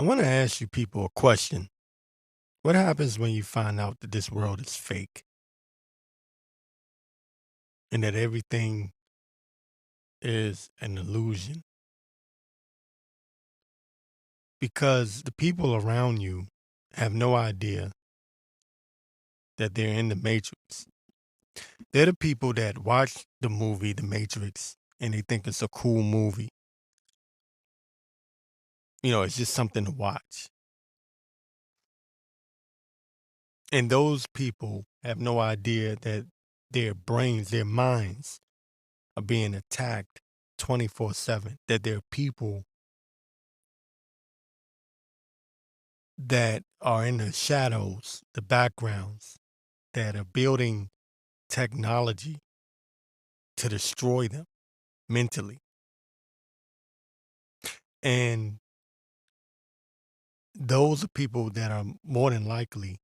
I want to ask you people a question. What happens when you find out that this world is fake and that everything is an illusion? Because the people around you have no idea that they're in the Matrix. They're the people that watch the movie The Matrix and they think it's a cool movie. It's just something to watch. And those people have no idea that their brains, their minds are being attacked 24/7, that there are people that are in the shadows, the backgrounds, that are building technology to destroy them mentally. And those are people that are more than likely,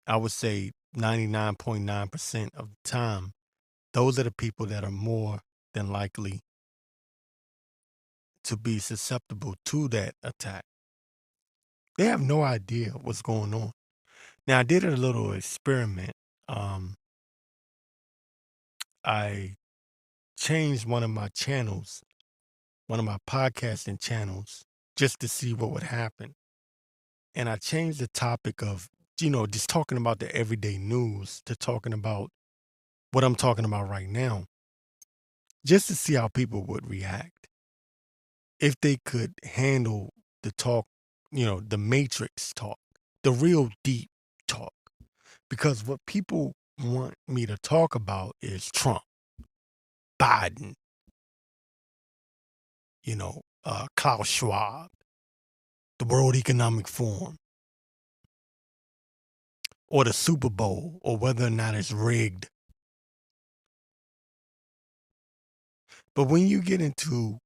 I would say 99.9% of the time, those are the people that are more than likely to be susceptible to that attack. They have no idea what's going on. Now, I did a little experiment. Um, I changed one of my channels, one of my podcasting channels, just to see what would happen. And I changed the topic of, just talking about the everyday news to talking about what I'm talking about right now, just to see how people would react. If they could handle the talk, the matrix talk, the real deep talk. Because what people want me to talk about is Trump, Biden, Klaus Schwab, the World Economic Forum, or the Super Bowl, or whether or not it's rigged. But when you get into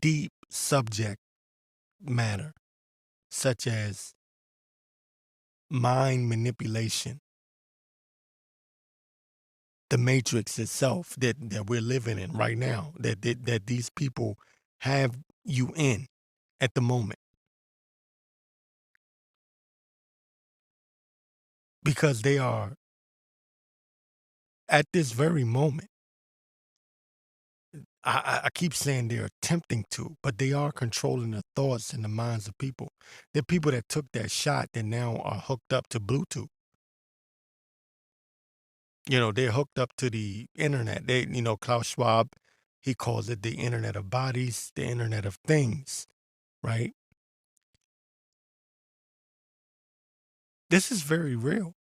deep subject matter, such as mind manipulation, the matrix itself that we're living in right now, that these people have you in at the moment, because they are at this very moment. I keep saying they're attempting to, but they are controlling the thoughts and the minds of people. They're people that took that shot that now are hooked up to Bluetooth. They're hooked up to the internet. Klaus Schwab, he calls it the internet of bodies, the internet of things, right? This is very real.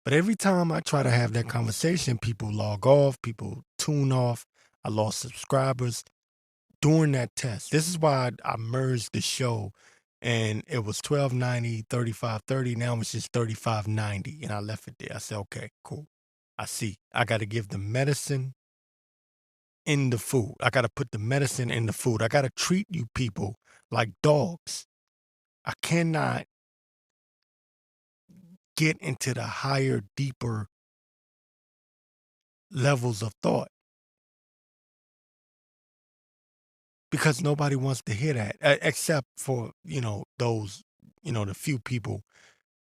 But every time I try to have that conversation, people log off, people tune off. I lost subscribers during that test. This is why I merged the show, and it was 1290, 3530. Now it's just 3590. And I left it there. I said, okay, cool. I see. I got to give the medicine in the food. I got to put the medicine in the food. I got to treat you people like dogs. I cannot get into the higher, deeper levels of thought because nobody wants to hear that, except for, those, the few people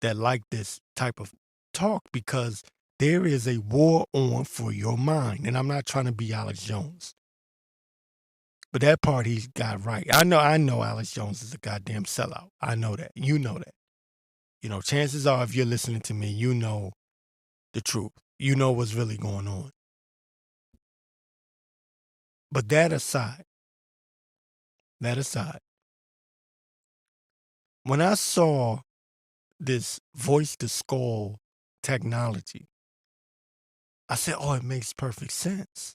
that like this type of talk, because there is a war on for your mind. And I'm not trying to be Alex Jones, but that part he's got right. I know Alex Jones is a goddamn sellout. I know that. You know that. Chances are, if you're listening to me, you know the truth. You know what's really going on. But that aside, when I saw this voice to skull technology, I said, oh, it makes perfect sense.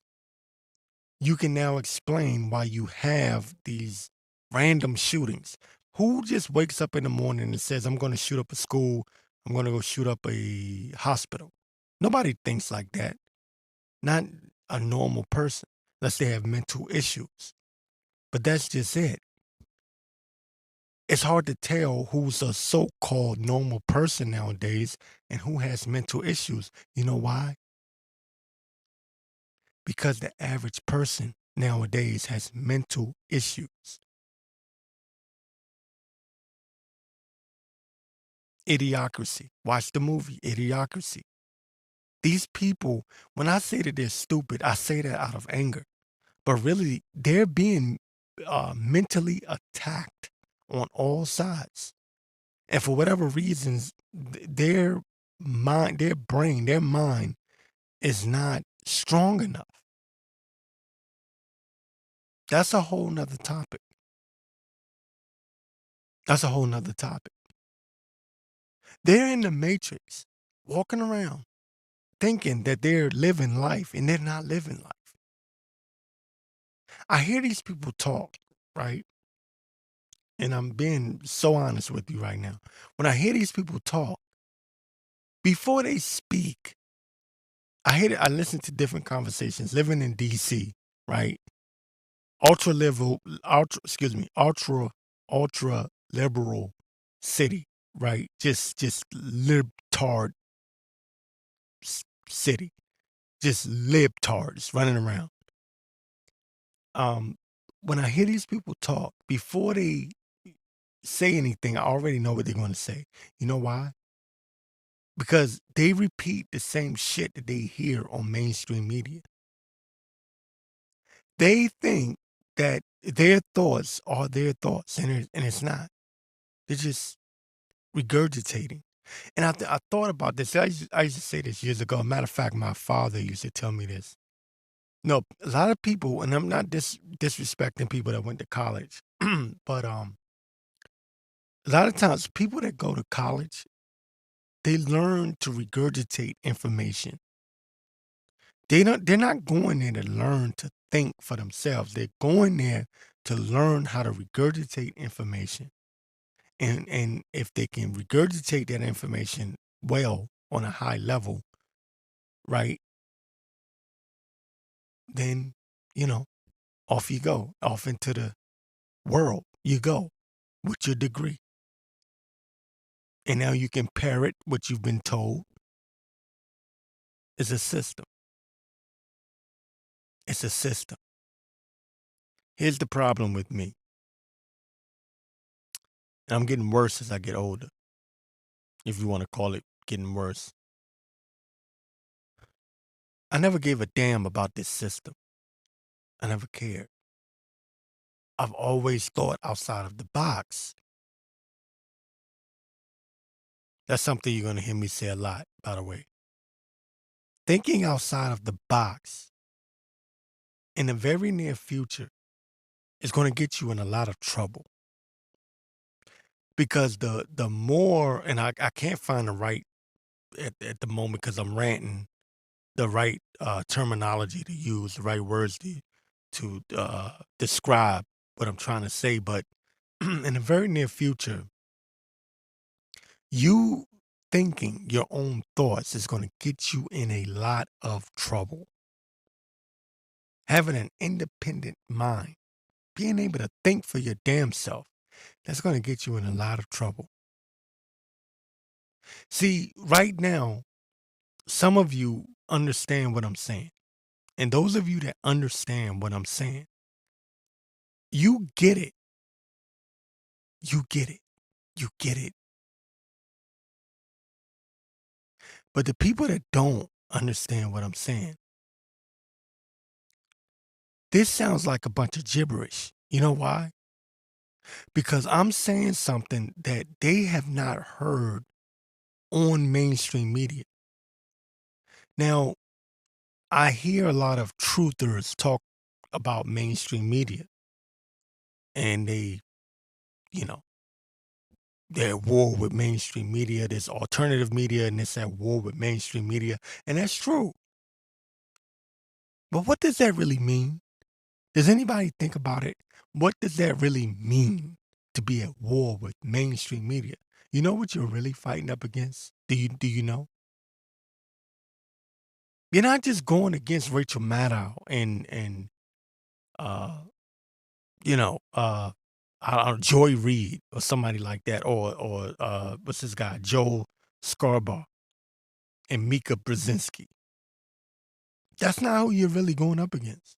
You can now explain why you have these random shootings. Who just wakes up in the morning and says, I'm going to shoot up a school, I'm going to go shoot up a hospital? Nobody thinks like that. Not a normal person, unless they have mental issues. But that's just it. It's hard to tell who's a so called normal person nowadays and who has mental issues. You know why? Because the average person nowadays has mental issues. Idiocracy. Watch the movie Idiocracy. These people, when I say that they're stupid, I say that out of anger. But really, they're being mentally attacked on all sides. And for whatever reasons, their mind, their brain, their mind is not strong enough. That's a whole nother topic. That's a whole nother topic. They're in the matrix, walking around, thinking that they're living life and they're not living life. I hear these people talk, right? And I'm being so honest with you right now. When I hear these people talk, before they speak, I listen to different conversations living in DC, right? Ultra liberal, ultra liberal city, right? Just libtard city, just libtards running around. When I hear these people talk, before they say anything, I already know what they're going to say. You know why? Because they repeat the same shit that they hear on mainstream media. They think that their thoughts are their thoughts, and it's not. They're just regurgitating. And I thought about this. I used to say this years ago. Matter of fact, my father used to tell me this. No, a lot of people, and I'm not disrespecting people that went to college, but a lot of times people that go to college, they learn to regurgitate information. They're not going there to learn to think for themselves. They're going there to learn how to regurgitate information. And if they can regurgitate that information well on a high level, right, then, you know, off you go, off into the world you go with your degree. And now you can parrot what you've been told. It's a system. It's a system. Here's the problem with me. And I'm getting worse as I get older, if you want to call it getting worse. I never gave a damn about this system. I never cared. I've always thought outside of the box. That's something you're going to hear me say a lot, by the way. Thinking outside of the box in the very near future is going to get you in a lot of trouble. Because the more, and I can't find the right, at the moment because I'm ranting, the right terminology to use, the right words to describe what I'm trying to say. But in the very near future, you thinking your own thoughts is going to get you in a lot of trouble. Having an independent mind, being able to think for your damn self, that's going to get you in a lot of trouble. See, right now, some of you understand what I'm saying. And those of you that understand what I'm saying, you get it. You get it. You get it. But the people that don't understand what I'm saying, this sounds like a bunch of gibberish. You know why? Because I'm saying something that they have not heard on mainstream media. Now, I hear a lot of truthers talk about mainstream media, and they, you know, they're at war with mainstream media. There's alternative media, and it's at war with mainstream media. And that's true. But what does that really mean? Does anybody think about it? What does that really mean to be at war with mainstream media? You know what you're really fighting up against? Do you know? You're not just going against Rachel Maddow and uh you know Joy Reid or somebody like that, or what's this guy, Joe Scarborough and Mika Brzezinski. That's not who you're really going up against.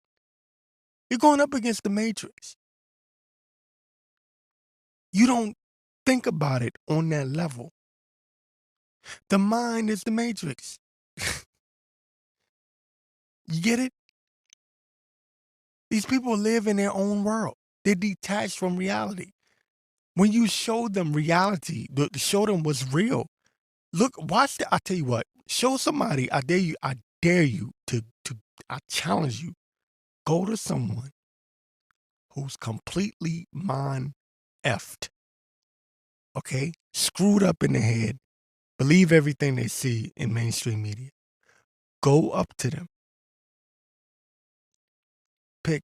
You're going up against the Matrix. You don't think about it on that level. The mind is the matrix. You get it? These people live in their own world. They're detached from reality. When you show them reality, show them what's real. Look, watch I tell you what, show somebody, I dare you I challenge you. Go to someone who's completely mind effed. Okay? Screwed up in the head. Believe everything they see in mainstream media. Go up to them. Pick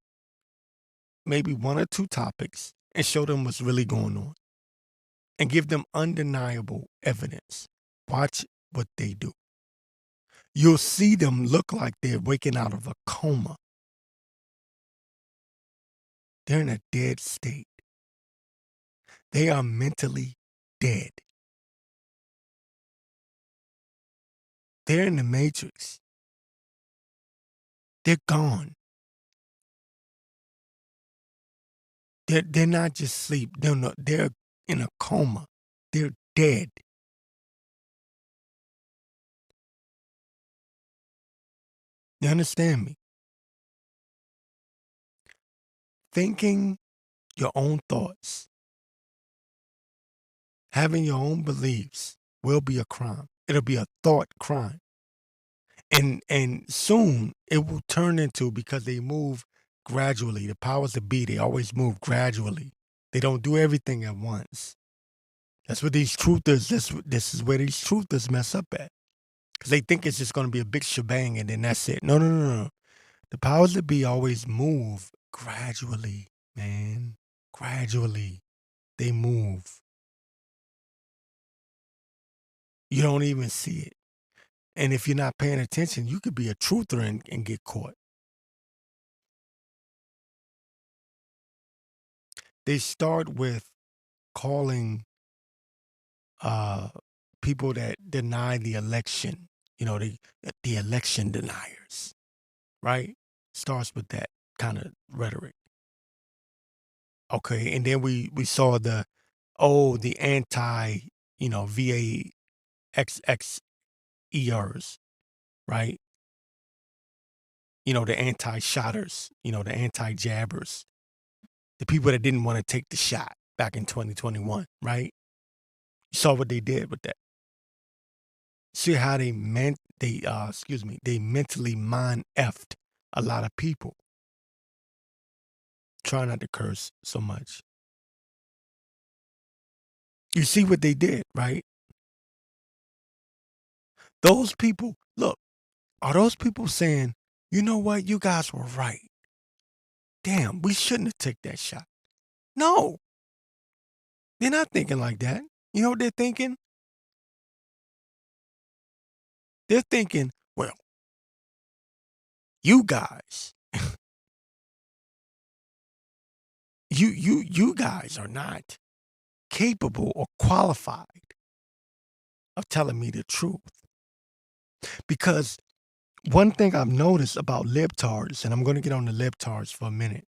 maybe one or two topics and show them what's really going on. And give them undeniable evidence. Watch what they do. You'll see them look like they're waking out of a coma. They're in a dead state. They are mentally dead. They're in the matrix. They're gone. They're not just asleep. They're in a coma. They're dead. You understand me? Thinking your own thoughts, having your own beliefs will be a crime. It'll be a thought crime. And soon it will turn into, because they move gradually. The powers that be, they always move gradually. They don't do everything at once. That's what these truthers, this is where these truthers mess up at. Because they think it's just going to be a big shebang and then that's it. No. The powers that be always move gradually, man. Gradually. They move. You don't even see it. And if you're not paying attention, you could be a truther and get caught. They start with calling people that deny the election, the election deniers, right? Starts with that kind of rhetoric. Okay, and then we saw the anti, VAXXers, right? The anti-shotters, the anti-jabbers, the people that didn't want to take the shot back in 2021, right? You saw what they did with that. See how they mentally mind effed a lot of people. Try not to curse so much. You see what they did, right? Those people, look, are those people saying, you know what, you guys were right. Damn, we shouldn't have taken that shot. No. They're not thinking like that. You know what they're thinking? They're thinking, well, you guys, you guys are not capable or qualified of telling me the truth. Because one thing I've noticed about libtards, and I'm going to get on the libtards for a minute,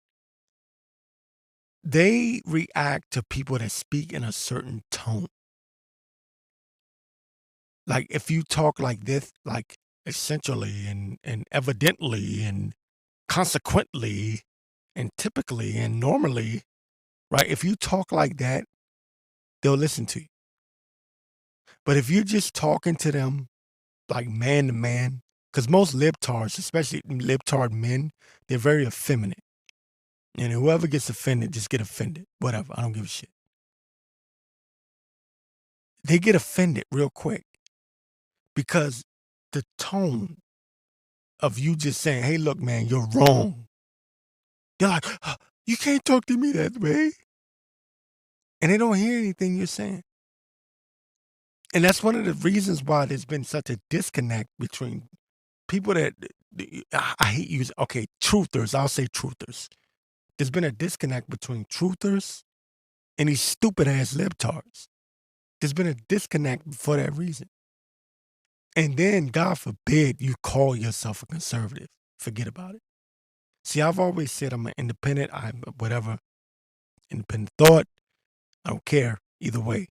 they react to people that speak in a certain tone. Like if you talk like this, like essentially and evidently and consequently and typically and normally, right? If you talk like that, they'll listen to you. But if you're just talking to them like man to man, because most libtards, especially libtard men, they're very effeminate. And whoever gets offended, just get offended. Whatever. I don't give a shit. They get offended real quick because the tone of you just saying, hey, look, man, you're wrong. They're like, you can't talk to me that way. And they don't hear anything you're saying. And that's one of the reasons why there's been such a disconnect between people that, I hate using, okay, truthers. I'll say truthers. There's been a disconnect between truthers and these stupid ass libtards. There's been a disconnect for that reason. And then, God forbid, you call yourself a conservative. Forget about it. See, I've always said I'm an independent. I'm whatever, independent thought. I don't care either way.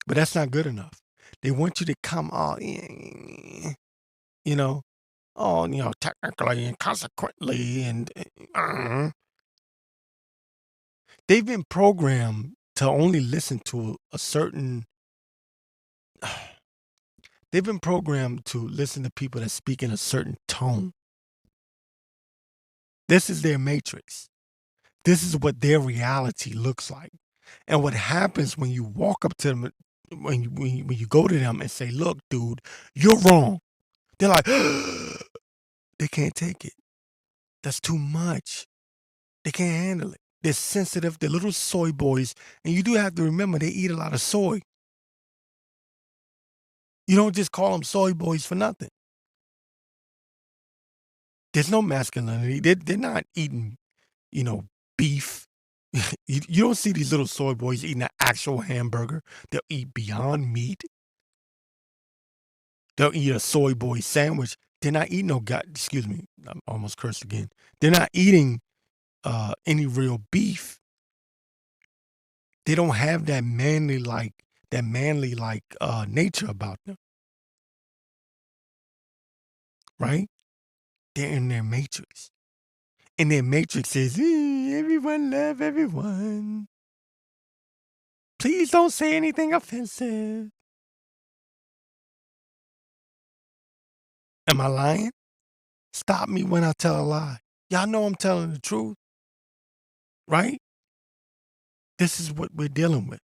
But that's not good enough. They want you to come all, you know, oh, technically and consequently, and they've been programmed to only listen to a certain. They've been programmed to listen to people that speak in a certain tone. This is their matrix. This is what their reality looks like. And what happens when you walk up to them, when you go to them and say, "Look, dude, you're wrong," they're like, they can't take it. That's too much. They can't handle it. They're sensitive. They're little soy boys. And you do have to remember they eat a lot of soy. You don't just call them soy boys for nothing. There's no masculinity. They're not eating, beef. You don't see these little soy boys eating an actual hamburger. They'll eat Beyond Meat. They'll eat a soy boy sandwich. They're not eating excuse me, I almost cursed again. They're not eating any real beef. They don't have that manly nature about them, right? They're in their matrix. And their matrix is, everyone love everyone. Please don't say anything offensive. Am I lying? Stop me when I tell a lie. Y'all know I'm telling the truth, right? This is what we're dealing with.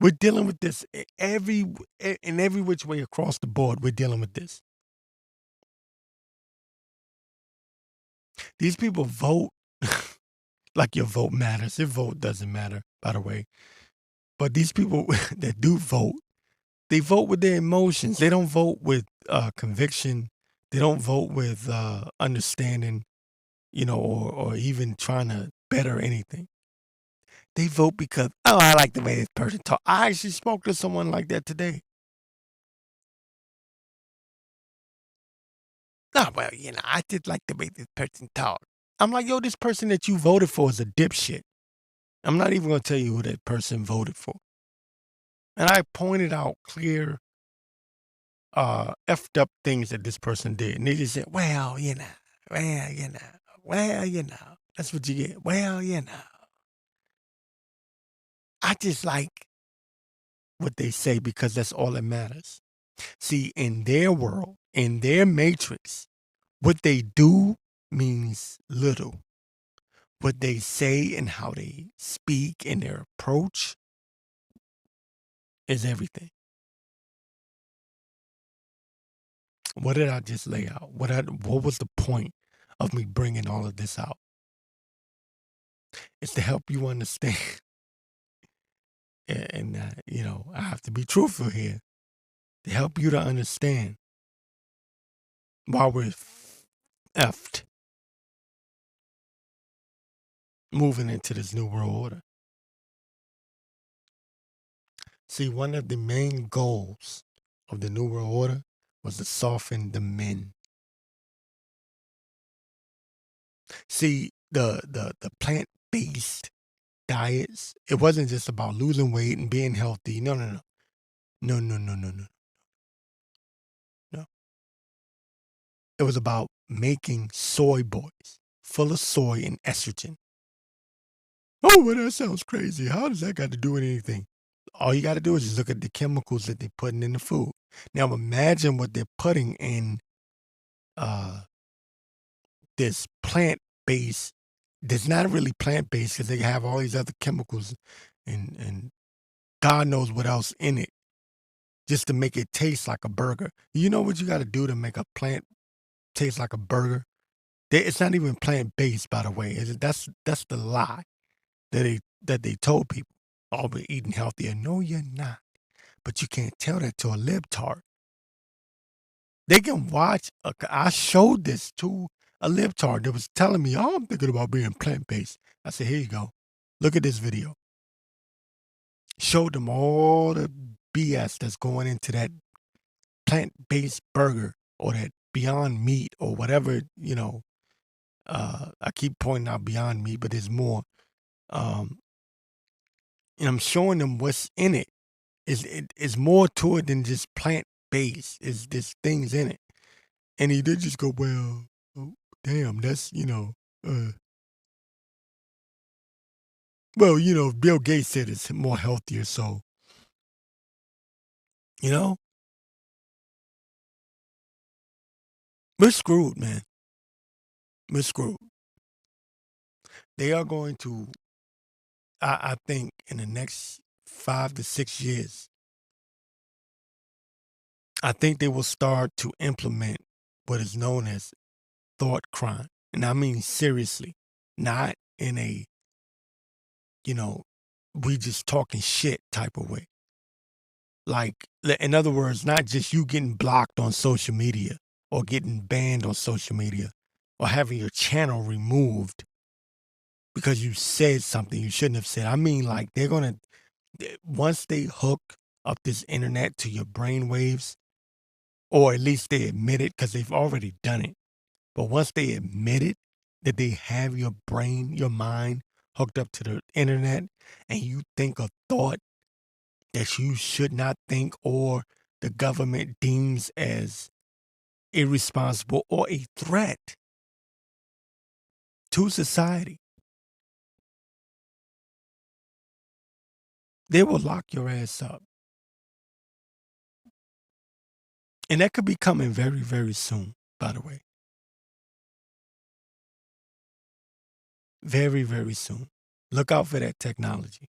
We're dealing with this in every which way across the board. We're dealing with this. These people vote like your vote matters. Your vote doesn't matter, by the way. But these people that do vote, they vote with their emotions. They don't vote with conviction. They don't vote with understanding, or even trying to better anything. They vote because, I like the way this person talk. I actually spoke to someone like that today. Oh, well, I did like the way this person talked. I'm like, yo, this person that you voted for is a dipshit. I'm not even going to tell you who that person voted for. And I pointed out clear, effed up things that this person did. And they just said, well, that's what you get. Well, I just like what they say because that's all that matters. See, in their world, in their matrix, what they do means little. What they say and how they speak and their approach is everything. What did I just lay out? What was the point of me bringing all of this out? It's to help you understand. And I have to be truthful here, to help you to understand why we're effed moving into this new world order. See, one of the main goals of the new world order was to soften the men. See, the plant-based diets, it wasn't just about losing weight and being healthy. No. No. It was about making soy boys full of soy and estrogen. Oh, well, that sounds crazy. How does that got to do with anything? All you got to do is just look at the chemicals that they're putting in the food. Now imagine what they're putting in this plant-based. That's not really plant-based because they have all these other chemicals and God knows what else in it, just to make it taste like a burger. You know what you got to do to make a plant taste like a burger? It's not even plant-based, by the way. That's the lie that they told people. Oh, we're eating healthier. No, you're not. But you can't tell that to a libtard. They can watch. I showed this to a libtard that was telling me, "Oh, I'm thinking about being plant-based." I said, "Here you go. Look at this video." Showed them all the BS that's going into that plant-based burger or that Beyond Meat or whatever. I keep pointing out Beyond Meat, but there's more. And I'm showing them what's in it. It's more to it than just plant-based. It's there's things in it. And he did just go, "Well, oh, damn, that's, well, Bill Gates said it's more healthier, so, you know, we're screwed, man. We're screwed. They are going to, I think, in the next 5 to 6 years, I think they will start to implement what is known as thought crime. And I mean seriously, not in a, you know, we just talking shit type of way. Like, in other words, not just you getting blocked on social media or getting banned on social media or having your channel removed because you said something you shouldn't have said. I mean, like, once they hook up this internet to your brain waves, or at least they admit it because they've already done it. But once they admit it, that they have your brain, your mind hooked up to the internet, and you think a thought that you should not think or the government deems as irresponsible or a threat to society, they will lock your ass up. And that could be coming very, very soon, by the way. Very, very soon. Look out for that technology.